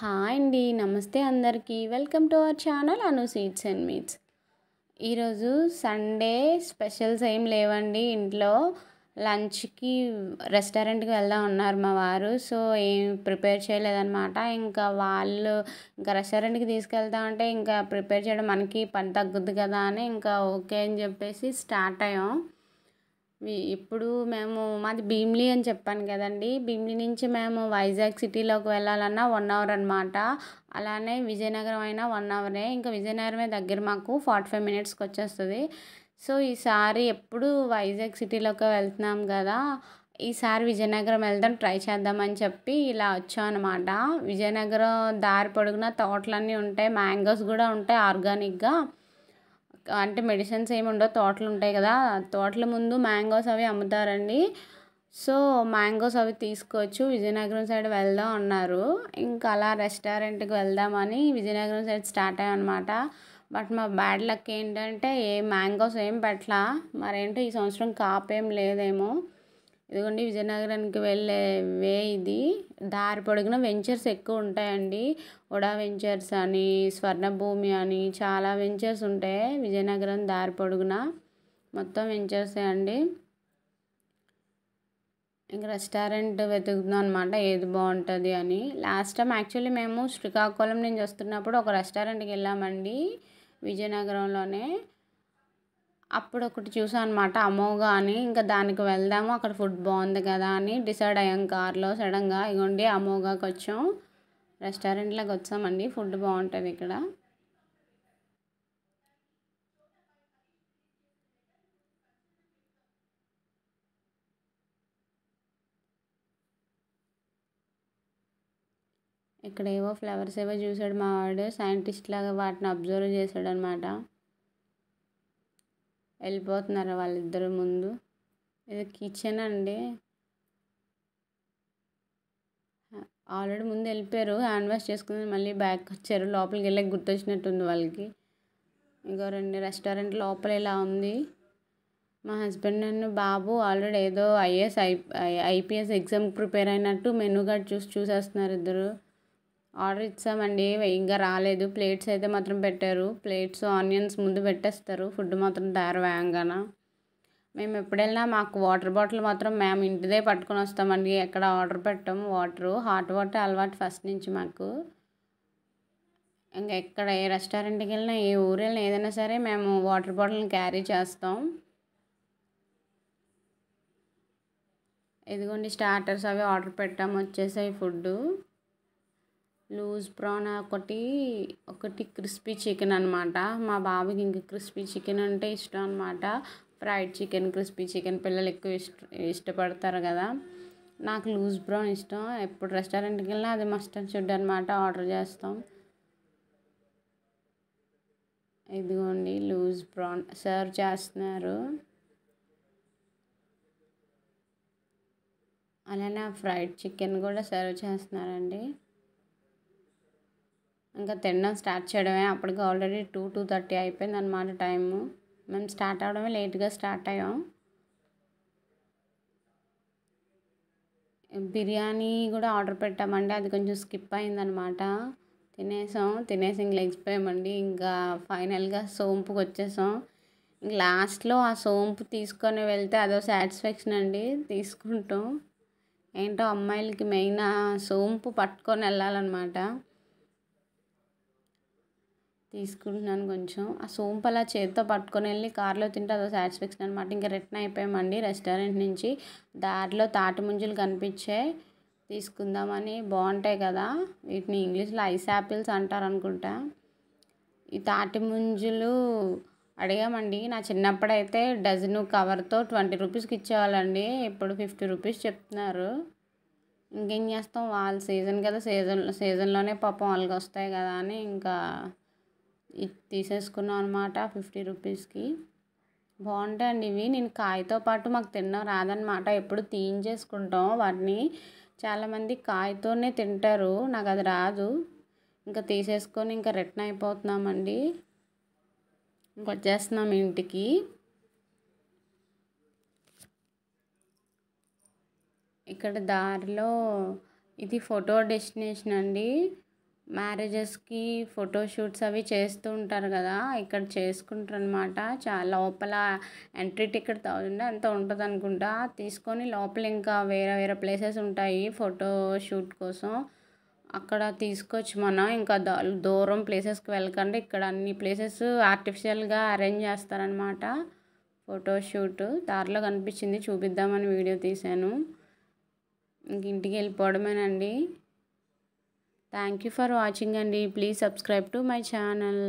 Hi అండి. నమస్తే అందరికీ. Welcome to our channel Anu seeds and meats. ఈరోజు సండే స్పెషల్స్ ఏం లేవండి ఇంట్లో. లంచ్‌కి రెస్టారెంట్‌కి వెళ్దాం అన్నారు మా వారు. సో, ఏం ప్రిపేర్ చేయలేదనమాట. ఇంకా రెస్టారెంట్‌కి తీసుకెళ్తా అంటే ఇంకా ప్రిపేర్ చేయడం మనకి పని తగ్గుద్ది కదా అని ఇంకా ఓకే అని చెప్పేసి స్టార్ట్ అయ్యాం. ఇప్పుడు మాది భీమిలి అని చెప్పాను కదండీ. భీమిలి నుంచి మేము వైజాగ్ సిటీలోకి వెళ్ళాలన్నా 1 అవర్ అనమాట. అలానే విజయనగరం అయినా 1 అవరే. ఇంకా విజయనగరమే దగ్గర మాకు 45 మినిట్స్‌కి వచ్చేస్తది. సో, ఈసారి ఎప్పుడు వైజాగ్ సిటీలోకే వెళ్తున్నాం కదా! ఈసారి విజయనగరం వెళ్దాం ట్రై చేద్దామని చెప్పి ఇలా వచ్చామనమాట. విజయనగరం దారి పొడుగునా తోటలన్నీ ఉంటాయి. మ్యాంగోస్ కూడా ఉంటాయి ఆర్గానిక్‌గా. అంటే మెడిసిన్స్ ఏమి ఉండవు. తోటలు ఉంటాయి కదా! తోటల ముందు మ్యాంగోస్ అవి అమ్ముతారండి. సో, మ్యాంగోస్ అవి తీసుకోవచ్చు. విజయనగరం సైడ్ వెళ్దాం అన్నారు. ఇంకా అలా రెస్టారెంట్‌కి వెళ్దామని విజయనగరం సైడ్ స్టార్ట్ అయ్యామనమాట. బట్ మా బ్యాడ్ లక్ ఏంటంటే మ్యాంగోస్ ఏం పెట్టలా. మరేంటో ఈ సంవత్సరం కాపేం లేదేమో. ఇదిగోండి విజయనగరానికి వెళ్ళే వే ఇది. దారి పొడుగునా వెంచర్స్ ఎక్కువ ఉంటాయండి. ఉడా వెంచర్స్ అని, స్వర్ణభూమి అని చాలా వెంచర్స్ ఉంటాయి విజయనగరం దారి పొడుగునా. మొత్తం వెంచర్సే అండి. ఇంక రెస్టారెంట్ వెతుకుతున్నాం అనమాట ఏది బాగుంటుంది అని. లాస్ట్ టైం యాక్చువల్లీ మేము శ్రీకాకుళం నుంచి వస్తున్నప్పుడు ఒక రెస్టారెంట్‌కి వెళ్ళామండి విజయనగరంలోనే. అప్పుడు ఒకటి చూసాను అనమాట అమోఘా అని. ఇంకా దానికి వెళ్దాము అక్కడ ఫుడ్ బాగుంది కదా అని డిసైడ్ అయ్యాం కార్లో సడన్గా. ఇగోండి అమోఘాకి వచ్చాం. రెస్టారెంట్లోకి వచ్చామండి. ఫుడ్ బాగుంటుంది ఇక్కడ. ఇక్కడ ఏవో ఫ్లవర్స్ ఏవో చూసాడు మా వాడు. సైంటిస్ట్ లాగా వాటిని అబ్జర్వ్ చేశాడు అనమాట. వెళ్ళిపోతున్నారు వాళ్ళిద్దరు ముందు. ఇది కిచెన్ అండి. ఆల్రెడీ ముందు వెళ్ళిపోయారు. హ్యాండ్ వాష్ చేసుకుని మళ్ళీ బ్యాక్ వచ్చారు. లోపలికి వెళ్ళి గుర్తొచ్చినట్టుంది వాళ్ళకి. ఇంకో రెస్టారెంట్ లోపల ఇలా ఉంది. మా హస్బెండ్ అండ్ బాబు ఆల్రెడీ ఏదో ఐపీఎస్ ఎగ్జామ్ ప్రిపేర్ అయినట్టు మెనూ కార్డ్ చూసేస్తున్నారు ఇద్దరు. ఆర్డర్ ఇచ్చామండి. ఇంకా రాలేదు. ప్లేట్స్ అయితే మాత్రం పెట్టారు. ప్లేట్స్ ఆనియన్స్ ముందు పెట్టేస్తారు. ఫుడ్ మాత్రం తయారు వేయంగాన. మేము ఎప్పుడు వెళ్ళినా మాకు వాటర్ బాటిల్ మాత్రం మేము ఇంటిదే పట్టుకొని వస్తామండి. ఎక్కడ ఆర్డర్ పెట్టాము. హాట్ వాటర్ అలవాటు ఫస్ట్ నుంచి మాకు. ఇంకా ఎక్కడ ఏ రెస్టారెంట్కి వెళ్ళినా ఏ ఊరు వెళ్ళినా ఏదైనా సరే మేము వాటర్ బాటిల్ని క్యారీ చేస్తాం. ఇదిగోండి స్టార్టర్స్ అవి ఆర్డర్ పెట్టాము. వచ్చేసాయి ఫుడ్. లూజ్ ప్రాన్ ఒకటి క్రిస్పీ చికెన్ అనమాట. మా బాబుకి ఇంక క్రిస్పీ చికెన్ అంటే ఇష్టం అనమాట. ఫ్రైడ్ చికెన్, క్రిస్పీ చికెన్ పిల్లలు ఎక్కువ ఇష్టపడతారు కదా. నాకు లూజ్ ప్రాన్ ఇష్టం. ఎప్పుడు రెస్టారెంట్కి వెళ్ళినా అది మస్ట్ అండ్ షుడ్ అనమాట. ఆర్డర్ చేస్తాం. ఇదిగోండి లూజ్ ప్రాన్ సర్వ్ చేస్తున్నారు. అలానే ఫ్రైడ్ చికెన్ కూడా సర్వ్ చేస్తున్నారండి. ఇంకా తినడం స్టార్ట్ చేయడమే. అప్పటికి ఆల్రెడీ 2:30 అయిపోయింది అనమాట టైము. మేము స్టార్ట్ అవడమే లేట్గా స్టార్ట్ అయ్యాం. బిర్యానీ కూడా ఆర్డర్ పెట్టామండి. అది కొంచెం స్కిప్ అయిందనమాట. తినేసి ఇంక లేచిపోయామండి. ఇంకా ఫైనల్గా సోంపుకి వచ్చేసాం. ఇంక లాస్ట్లో ఆ సోంపు తీసుకొని వెళ్తే అదో సాటిస్ఫాక్షన్ అండి. తీసుకుంటాం. ఏంటో అమ్మాయిలకి మెయిన్ ఆ సోంపు పట్టుకొని వెళ్ళాలన్నమాట. తీసుకుంటున్నాను కొంచెం. ఆ సోంపు అలా చేతితో పట్టుకొని వెళ్ళి కార్లో తింటే అదో సాటిస్ఫాక్షన్ అనమాట. ఇంకా రిటర్న్ అయిపోయామండి రెస్టారెంట్ నుంచి. దారిలో తాటి ముంజలు కనిపించాయి. తీసుకుందామని. బాగుంటాయి కదా. వీటిని ఇంగ్లీష్లో ఐస్ యాపిల్స్ అంటారు అనుకుంటా. ఈ తాటి ముంజలు అడిగామండి. నా చిన్నప్పుడైతే డజను కవర్తో 20 రూపీస్కి ఇచ్చేవాళ్ళండి. ఇప్పుడు 50 రూపీస్ చెప్తున్నారు. ఇంకేం చేస్తాం. వాళ్ళ సీజన్ కదా. సీజన్లోనే పాపం వాళ్ళకి వస్తాయి కదా అని ఇంకా తీసేసుకున్నాం అనమాట 50 రూపీస్కి. బాగుంటాయండి ఇవి. నేను కాయతో పాటు మాకు తినడం రాదనమాట. ఎప్పుడు తీయించేసుకుంటాం వాటిని. చాలామంది కాయతోనే తింటారు. నాకు అది రాదు. ఇంకా తీసేసుకొని ఇంకా రిటర్న్ అయిపోతున్నామండి. ఇంకొచ్చేస్తున్నాం ఇంటికి. ఇక్కడ దారిలో ఇది ఫోటో డెస్టినేషన్ అండి. మ్యారేజెస్కి ఫోటోషూట్స్ అవి చేస్తూ ఉంటారు కదా, ఇక్కడ చేసుకుంటారు అనమాట. చాలా లోపల ఎంట్రీ టికెట్ 1000 ఎంత ఉంటుంది అనుకుంటా. తీసుకొని లోపల ఇంకా వేరే వేరే ప్లేసెస్ ఉంటాయి ఫోటోషూట్ కోసం. అక్కడ తీసుకోవచ్చు మనం. ఇంకా దూరం ప్లేసెస్కి వెళ్ళకండి, ఇక్కడ అన్ని ప్లేసెస్ ఆర్టిఫిషియల్గా అరేంజ్ చేస్తారనమాట. ఫోటోషూట్ దారిలో కనిపించింది, చూపిద్దామని వీడియో తీశాను. ఇంక ఇంటికి వెళ్ళిపోవడమేనండి. థ్యాంక్ యూ ఫర్ వాచింగ్ అండి. Please subscribe to my channel.